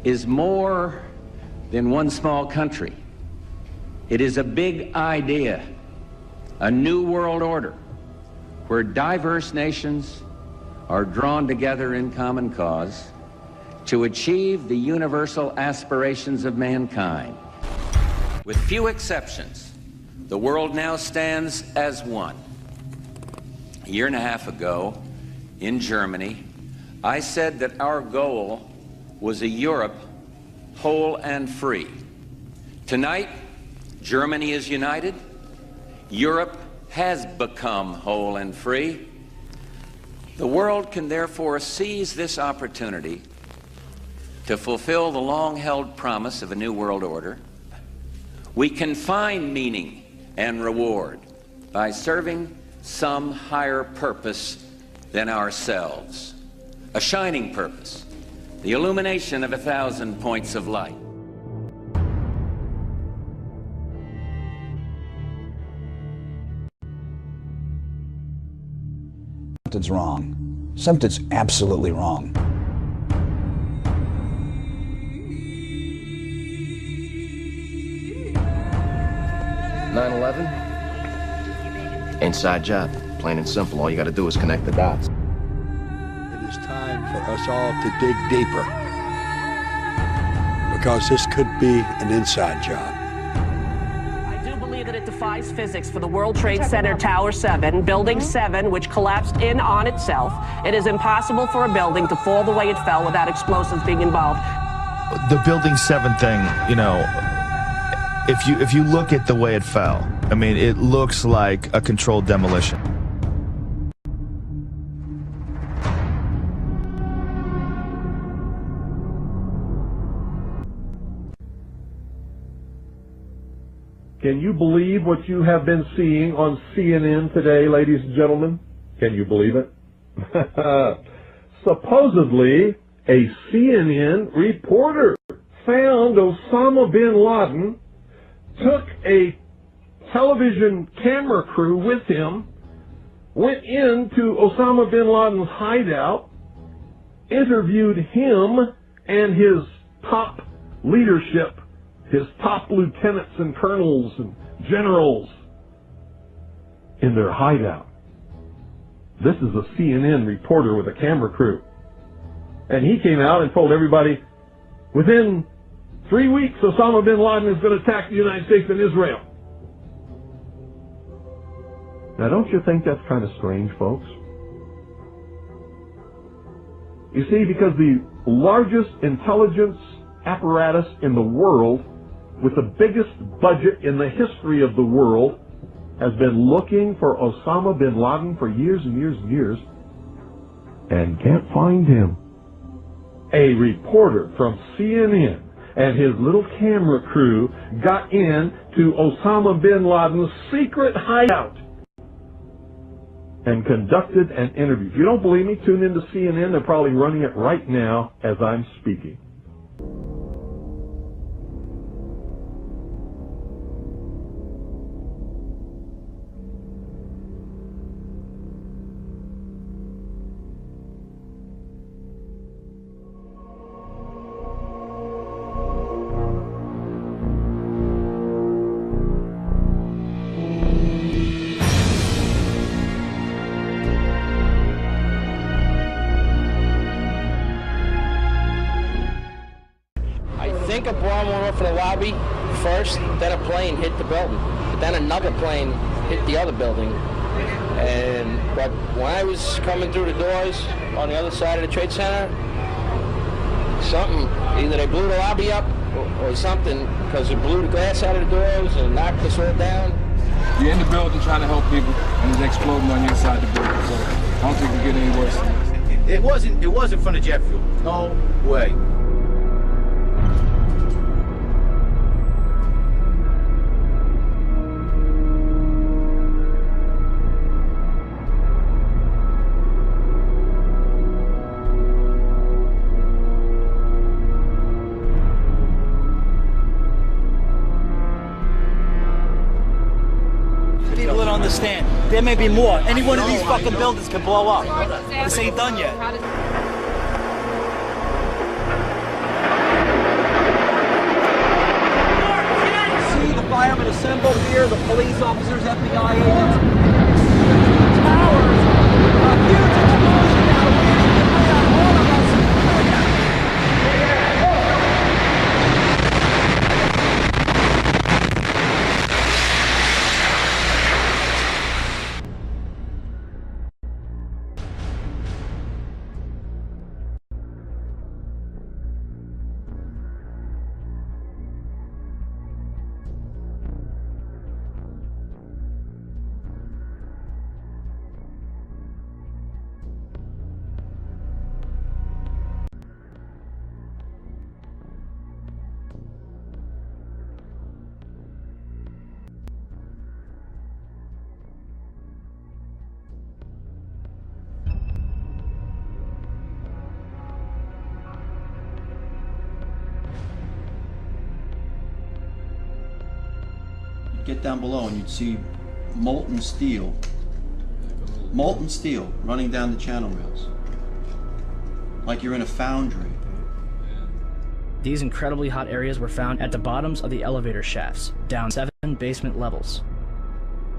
is more than one small country. It is a big idea, a new world order, where diverse nations are drawn together in common cause to achieve the universal aspirations of mankind. With few exceptions, the world now stands as one. A year and a half ago, in Germany, I said that our goal was a Europe whole and free. Tonight, Germany is united. Europe has become whole and free. The world can therefore seize this opportunity to fulfill the long-held promise of a new world order. We can find meaning and reward by serving some higher purpose than ourselves, a shining purpose, the illumination of 1,000 points of light. Something's wrong. Something's absolutely wrong. 9/11? Inside job. Plain and simple. All you gotta do is connect the dots. It is time for us all to dig deeper, because this could be an inside job. I do believe that it defies physics for the World Trade Center Tower 7, Building 7, which collapsed in on itself. It is impossible for a building to fall the way it fell without explosives being involved. The Building 7 thing, you know, if you look at the way it fell, I mean, it looks like a controlled demolition. Can you believe what you have been seeing on CNN today, ladies and gentlemen? Can you believe it? Supposedly, a CNN reporter found Osama bin Laden, took a television camera crew with him, went into Osama bin Laden's hideout, interviewed him and his top leadership, his top lieutenants and colonels and generals in their hideout. This is a CNN reporter with a camera crew. And he came out and told everybody, within 3 weeks, Osama bin Laden is going to attack the United States and Israel. Now, don't you think that's kind of strange, folks? You see, because the largest intelligence apparatus in the world, with the biggest budget in the history of the world, has been looking for Osama bin Laden for years and years and years, and can't find him. A reporter from CNN and his little camera crew got in to Osama bin Laden's secret hideout and conducted an interview. If you don't believe me, tune into CNN. They're probably running it right now as I'm speaking. I think a bomb went off in the lobby first, then a plane hit the building, but then another plane hit the other building. But when I was coming through the doors on the other side of the Trade Center, something, either they blew the lobby up or something, because it blew the glass out of the doors and knocked us all down. You're in the building trying to help people, and it's exploding on the inside the building, so I don't think we're getting any worse than this. It wasn't from the jet fuel. No way. People don't understand. There may be more. Any one of these fucking buildings can blow up. This ain't done yet. firemen assembled here, the police officers, FBI agents. Towers, a huge explosion now waiting to lay on all of us. Get down below and you'd see molten steel running down the channel rails, like you're in a foundry. These incredibly hot areas were found at the bottoms of the elevator shafts, down 7 basement levels.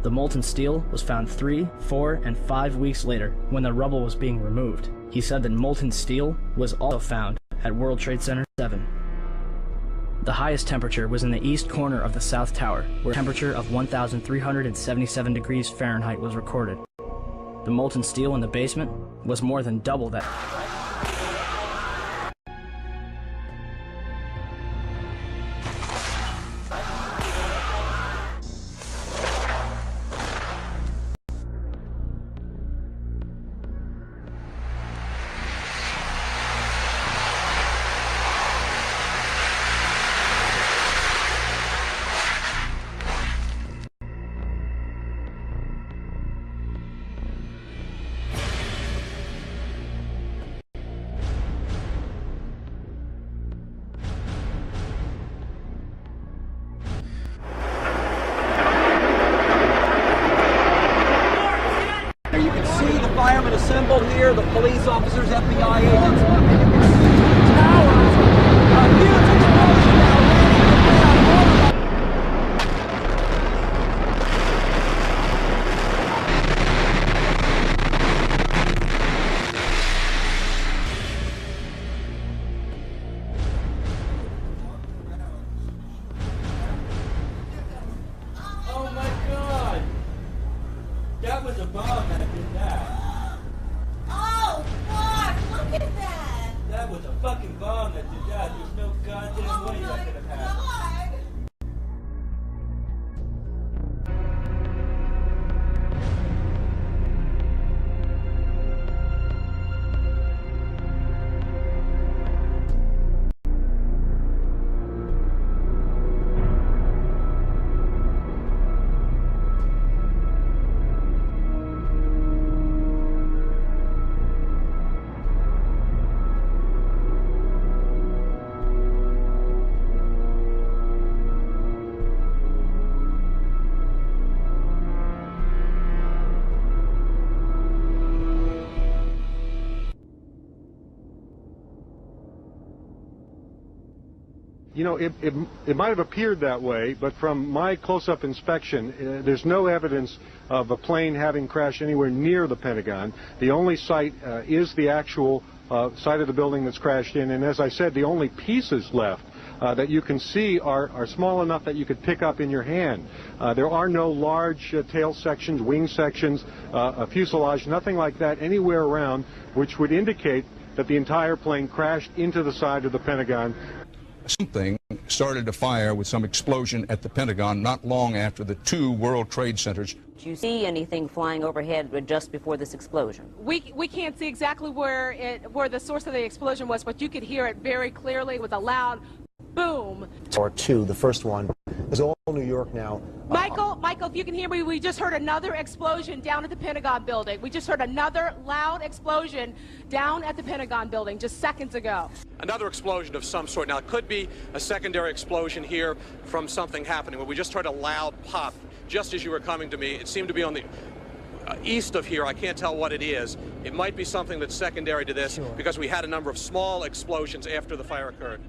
The molten steel was found 3, 4, and 5 weeks later when the rubble was being removed. He said that molten steel was also found at World Trade Center 7. The highest temperature was in the east corner of the South Tower, where a temperature of 1,377 degrees Fahrenheit was recorded. The molten steel in the basement was more than double that. You can see the firemen assembled here, the police officers, FBI agents. Towers, a huge explosion now waiting to lay on all of us. Oh my God! That was a bomb that did that. Oh, fuck! Look at that! That was a fucking bomb that did that. There's no goddamn way that could have happened. God! You know, it might have appeared that way, but from my close-up inspection, there's no evidence of a plane having crashed anywhere near the Pentagon. The only site is the actual site of the building that's crashed in, and as I said, the only pieces left that you can see are small enough that you could pick up in your hand. There are no large tail sections, wing sections, a fuselage, nothing like that anywhere around, which would indicate that the entire plane crashed into the side of the Pentagon. Something started to fire with some explosion at the Pentagon not long after the 2 World Trade Centers. Did you see anything flying overhead just before this explosion? We can't see exactly where the source of the explosion was, but you could hear it very clearly with a loud boom. Or 2, the first one is all New York now. Michael, if you can hear me, we just heard another explosion down at the Pentagon building. We just heard another loud explosion down at the Pentagon building just seconds ago. Another explosion of some sort. Now, it could be a secondary explosion here from something happening, but we just heard a loud pop just as you were coming to me. It seemed to be on the east of here. I can't tell what it is. It might be something that's secondary to this because we had a number of small explosions after the fire occurred.